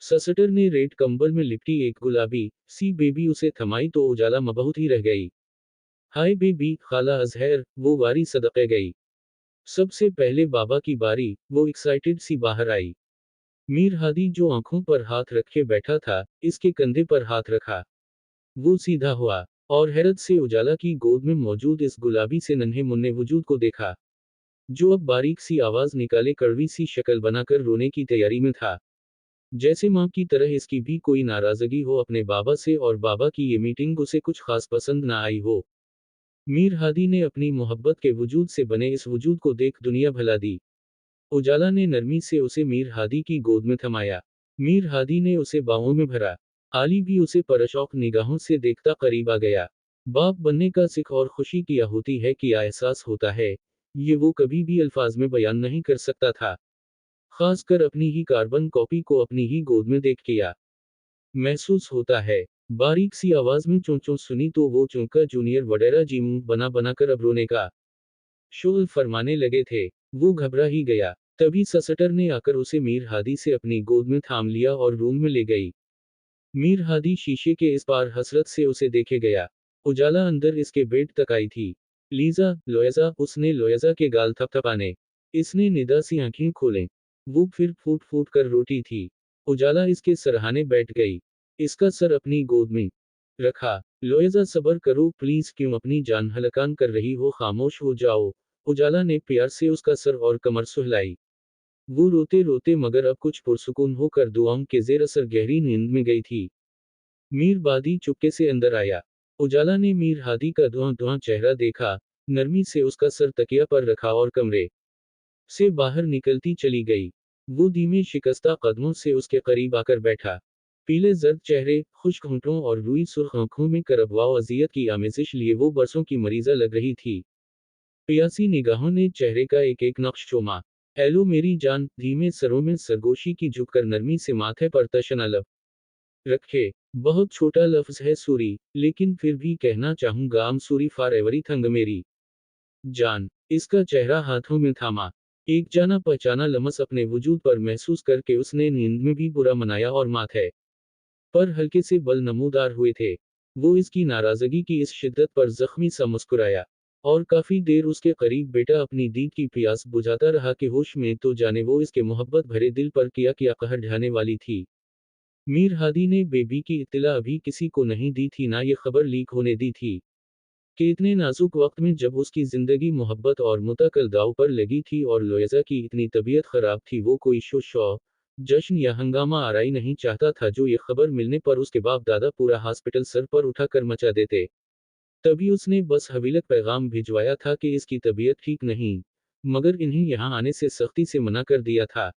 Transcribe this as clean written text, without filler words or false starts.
ससटर ने रेड कंबल में लिपटी एक गुलाबी सी बेबी उसे थमाई तो उजाला बहुत ही रह गई। हाय बेबी, खाला अजहर, वो वारी सदक़े गई। सबसे पहले बाबा की बारी, वो एक्साइटेड सी बाहर आई। मीर हादी जो आंखों पर हाथ रखे बैठा था, इसके कंधे पर हाथ रखा। वो सीधा हुआ और हैरत से उजाला की गोद में मौजूद इस गुलाबी से नन्हे मुन्ने वजूद को देखा, जो अब बारीक सी आवाज निकाले कड़वी सी शक्ल बनाकर रोने की तैयारी में था। जैसे माँ की तरह इसकी भी कोई नाराजगी हो अपने बाबा से और बाबा की ये मीटिंग उसे कुछ खास पसंद ना आई हो। मीर हादी ने अपनी मोहब्बत के वजूद से बने इस वजूद को देख दुनिया भुला दी। उजाला ने नरमी से उसे मीर हादी की गोद में थमाया। मीर हादी ने उसे बाहों में भरा। आली भी उसे परशौक निगाहों से देखता करीब आ गया। बाप बनने का सिख और खुशी क्या होती है क्या एहसास होता है, ये वो कभी भी अल्फाज में बयान नहीं कर सकता था। खासकर अपनी ही कार्बन कॉपी को अपनी ही गोद में देख किया महसूस होता है। बारीक सी आवाज में चों चों सुनी तो वो चौंका जूनियर वडेरा जी मुंह बना बनाकर अब रोने का शोल फरमाने लगे थे। वो घबरा ही गया। तभी ससटर ने आकर उसे मीर हादी से अपनी गोद में थाम लिया और रूम में ले गई। मीर हादी शीशे के इस पार हसरत से उसे देखे गया। उजाला अंदर इसके बेड तक आई थी। लीजा, लोयजा, उसने लोयजा के गाल थपथपाने। इसने निदा सी आंखें खोलें। वो फिर फूट फूट कर रोटी थी। उजाला इसके सरहाने बैठ गई। इसका सर अपनी गोद में रखा। लोयजा, सबर करो प्लीज, क्यों अपनी जान हलकान कर रही हो, खामोश हो जाओ। उजाला ने प्यार से उसका सर और कमर सुहलाई। वो रोते रोते मगर अब कुछ पुरसुकून होकर दुआओं के जेर असर गहरी नींद में गई थी। मीर बादी चुपके से अंदर आया। उजाला ने मीर हादी का धुआं धुआं चेहरा देखा, नरमी से उसका सर तकिया पर रखा और कमरे से बाहर निकलती चली गई। वो धीमे शिकस्ता कदमों से उसके करीब आकर बैठा। पीले जर्द चेहरे, खुश्क होंठों और रुई सुर्ख आंखों में करबवा अजियत की आमेजिश लिए वो बरसों की मरीजा लग रही थी। प्यासी निगाहों ने चेहरे का एक एक नक्श चूमा। हेलो मेरी जान, धीमे सरों में सरगोशी की झुककर नरमी से माथे पर तशना लब रखे। बहुत छोटा लफ्ज है सूरी, लेकिन फिर भी कहना चाहूंगा आम सूरी फॉर एवरीथिंग मेरी जान। इसका चेहरा हाथों में थामा। एक जाना पहचाना लमस अपने वजूद पर महसूस करके उसने नींद में भी बुरा मनाया और माथे पर हल्के से बल नमूदार हुए थे। वो इसकी नाराजगी की इस शिद्दत पर जख्मी सा मुस्कुराया और काफी देर उसके करीब बेटा अपनी दीद की प्यास बुझाता रहा कि होश में तो जाने वो इसके मोहब्बत भरे दिल पर क्या क्या कहर ढाने वाली थी। मीर हादी ने बेबी की इत्तला अभी किसी को नहीं दी थी, ना ये खबर लीक होने दी थी कि इतने नाजुक वक्त में जब उसकी जिंदगी मोहब्बत और मुतकल दाव पर लगी थी और लोयजा की इतनी तबीयत खराब थी, वो कोई शो जश्न या हंगामा आराई नहीं चाहता था जो ये खबर मिलने पर उसके बाप दादा पूरा हॉस्पिटल सर पर उठाकर मचा देते। तभी उसने बस हवीलक पैगाम भिजवाया था कि इसकी तबीयत ठीक नहीं, मगर इन्हें यहाँ आने से सख्ती से मना कर दिया था।